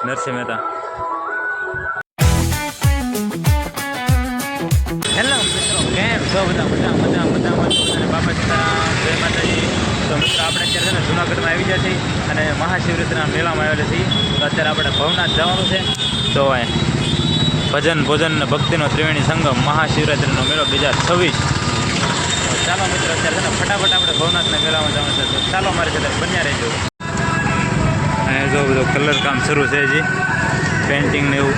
Narsinh Mehta. Hello મિત્રો, કેમ છો બધા? મજામાં છો અને બાપા સીતારામ, જય માતાજી. તો મિત્રો આપણે અત્યારે છે ને જૂનાગઢમાં આવી ગયા છીએ અને મહાશિવરાત્રિના મેળામાં આવેલા છીએ. તો અત્યારે આપણે ભવનાથ જવાનું છે. તો ભજન ભોજન અને ભક્તિનો ત્રિવેણી સંગમ મહાશિવરાત્રિનો મેળો 2026. ચાલો મિત્રો, અત્યારે છે ને ફટાફટ આપણે ભવનાથના મેળામાં જવાનું છે. તો ચાલો મારી સાથે બન્યા રહેજો. અહીંયા જો બધો કલર કામ શરૂ છે, હજી પેઇન્ટિંગ ને એવું.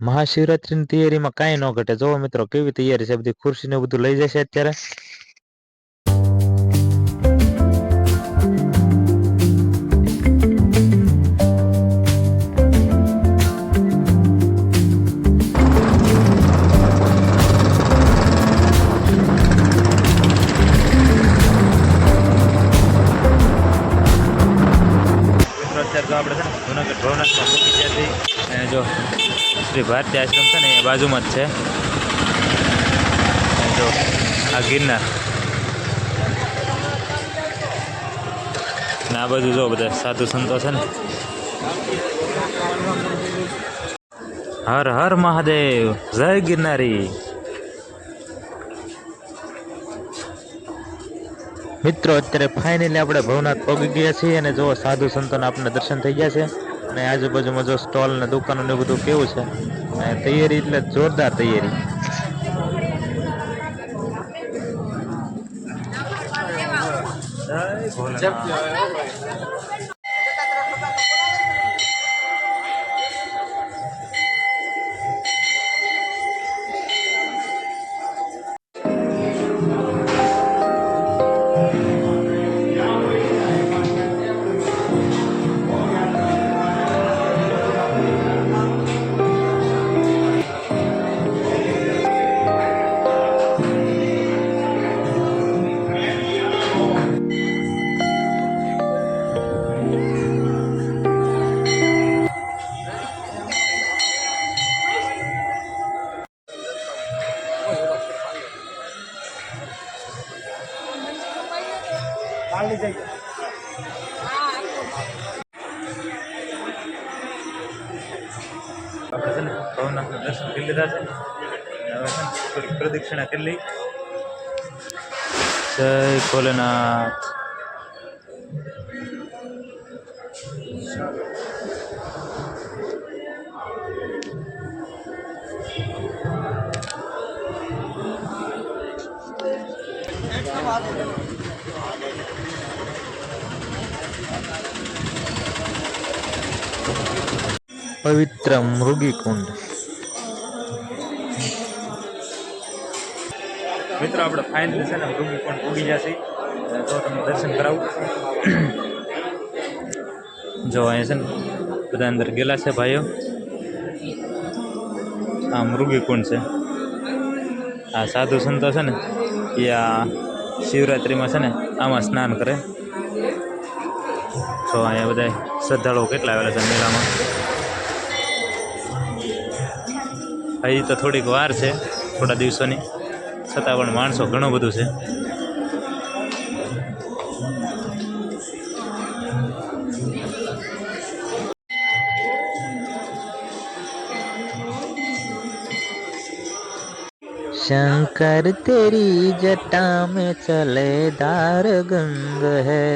મહાશિવરાત્રિની તૈયારીમાં કાંઈ ન ઘટે. જોવો મિત્રો કેવી તૈયારી છે, બધી ખુરશી ને બધું લઈ જશે અત્યારે. અત્યારે તો આપણે છે ને જૂનાગઢ ભવનાથમાં પહોંચી ગયા છીએ. અને જો શ્રી ભારતી આશ્રમ છે ને એ બાજુમાં જ છે. જો આ ગિરનાર ને આ બાજુ જો બધા સાધુ સંતો છે ને. હર હર મહાદેવ, જય ગિરનારી. મિત્રો અત્યારે ફાઇનલી આપણે ભવનાથ પહોંચી ગયા છીએ અને જો સાધુ સંતોના આપણને દર્શન થઈ ગયા છે. અને આજુબાજુમાં જો સ્ટોલ ને દુકાનો ને બધું કેવું છે, અને તૈયારી એટલે જોરદાર તૈયારી. આપણે છે ને ભવનાથના દર્શન કરી લીધા છે. હવે છે ને થોડીક પ્રદક્ષિણા કરી લઈ. જય ભોલેનાથ. પવિત્ર મૃગી કુંડ. મિત્રો આપણે ફાઇનલી છે ને મૃગી કુંડ ઉગી જશે. જો તમને દર્શન કરાવું. જો અહીંયા છે ને બધા અંદર ગયેલા છે ભાઈઓ. આ મૃગી કુંડ છે. આ સાધુ સંતો છે ને એ આ શિવરાત્રિમાં છે ને આમાં સ્નાન કરે. જો અહીંયા બધા શ્રદ્ધાળુઓ કેટલા આવેલા છે મેળામાં. હજી તો થોડીક વાર છે, થોડા દિવસોની, છતાં પણ માણસો ઘણું બધું છે. शंकर तेरी जटा में चले दार गंग है.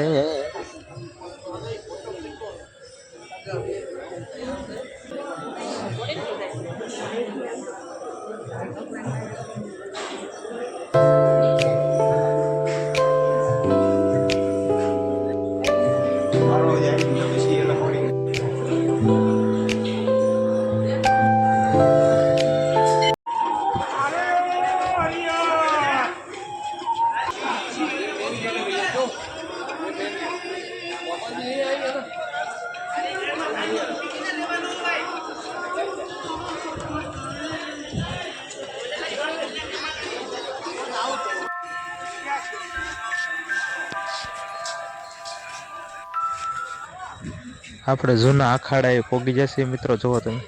આપણે જૂના અખાડા એ પોગી જશે મિત્રો, જોવો તમે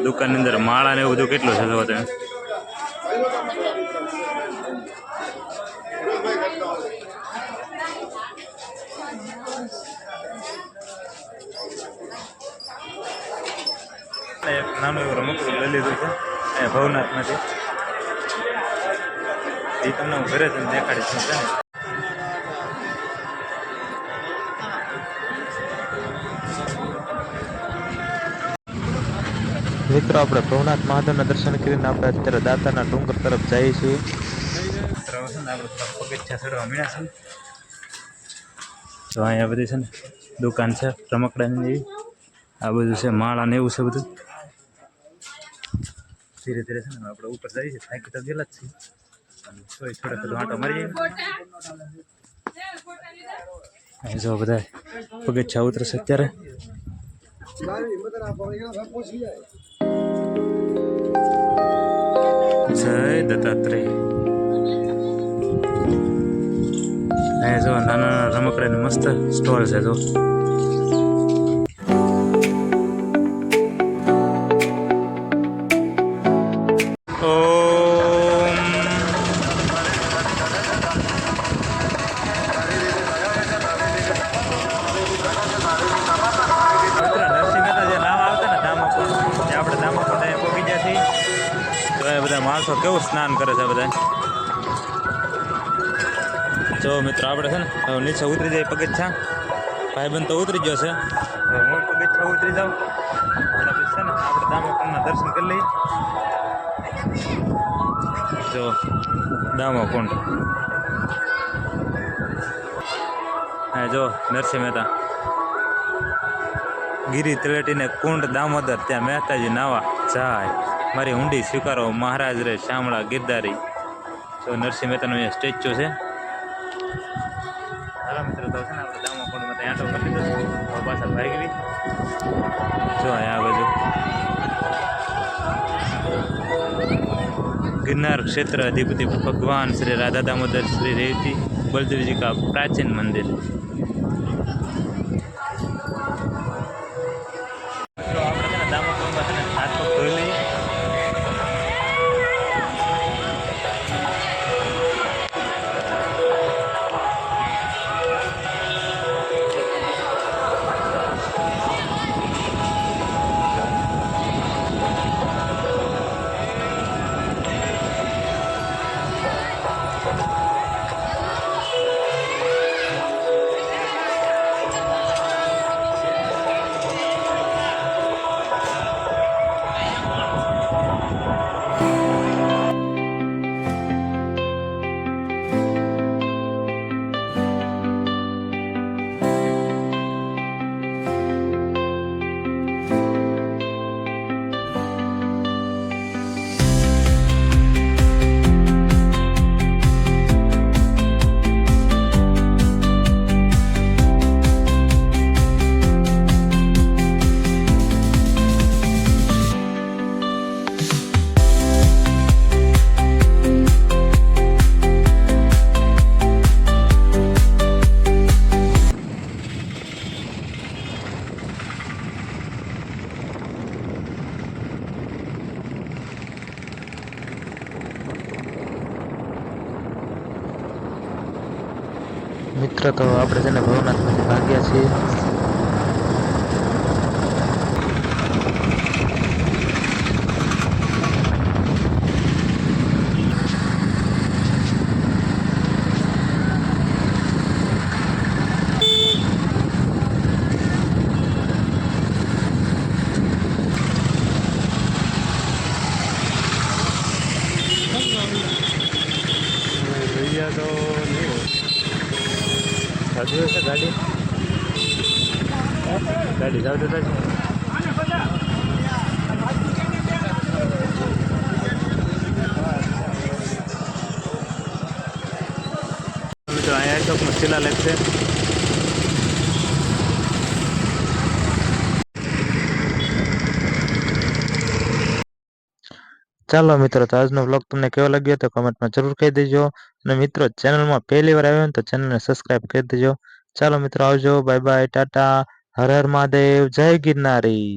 દુકાનની અંદર માળા ને એવું બધું કેટલું છે જોવો તમે. એક નાનું એવું રમકડું લઈ લીધું છે એ ભવનાથમાંથી. એ તમને હું ઘરે જઈને દેખાડીશ છે ને. મિત્રો આપણે ભવનાથ મહાદેવના દર્શન કરીને આપણે અત્યારે દાતાના ડુંગર તરફ જઈએ છીએ. પગથિયા ચડવા મળ્યા છે. તો અહીંયા બધી છે ને દુકાન છે રમકડાની એવી. આ બધું છે માળા ને એવું છે બધું. ધીરે ધીરે છે ને આપણે ઉપર જઈએ છીએ. થાકી તો ગયેલા જ છીએ. થોડોક આંટો મારી જાય. જો બધા પગથિયા ઉતરશે અત્યારે. જય દત્તાત્રેય. અહીંયા જો નાના નાના રમકડાની મસ્ત સ્ટોલ છે જો. બધા માણસો કેવું સ્નાન કરે છે બધા. જો મિત્રો આપણે છે ને હવે નીચે ઉતરી જાય પગથિયા. ભાઈબંધ તો ઉતરી ગયો છે. હું પગથિયા ઉતરી જાઉં અને પછી છે ને આપણે દામોકુંડના દર્શન કરી લઈએ. જો દામોકુંડ. હા જો નરસિંહ મહેતા. ગિરી તળેટીને કુંડ દામોદર ત્યાં મહેતાજી નાવા જાય. મારી ઊંડી સ્વીકારો મહારાજ રે શામળા ગિરધારી. જો નરસિંહ મહેતાનું અહીંયા સ્ટેચ્યુ છે. હાલો મિત્રો તો છે ને આપણે દામોકુંડમાં ત્યાં આંટો કરી લીધો. હવે પાછા ભાઈ ગઈ. જો અહીંયા બાજુ गिरनार क्षेत्र अधिपति भगवान श्री राधा दामोदर श्री रेवती बलदेव जी का प्राचीन मंदिर. મિત્ર તો આપણે છે ને ભવનાથમાંથી ભાગ્યા છીએ. તો સાચું છે ગાડી જાવ દેતા છે. મિત્રો અહીંયા ચોકમાં શિલાલેખ છે. ચાલો મિત્રો, તો આજનો વ્લોગ તમને કેવો લાગ્યો તો કમેન્ટમાં જરૂર કહી દેજો. અને મિત્રો ચેનલમાં પહેલી વાર આવ્યો તો ચેનલને સબસ્ક્રાઈબ કરી દેજો. ચાલો મિત્રો આવજો, બાય બાય, ટાટા, હર હર મહાદેવ, જય ગિરનારી.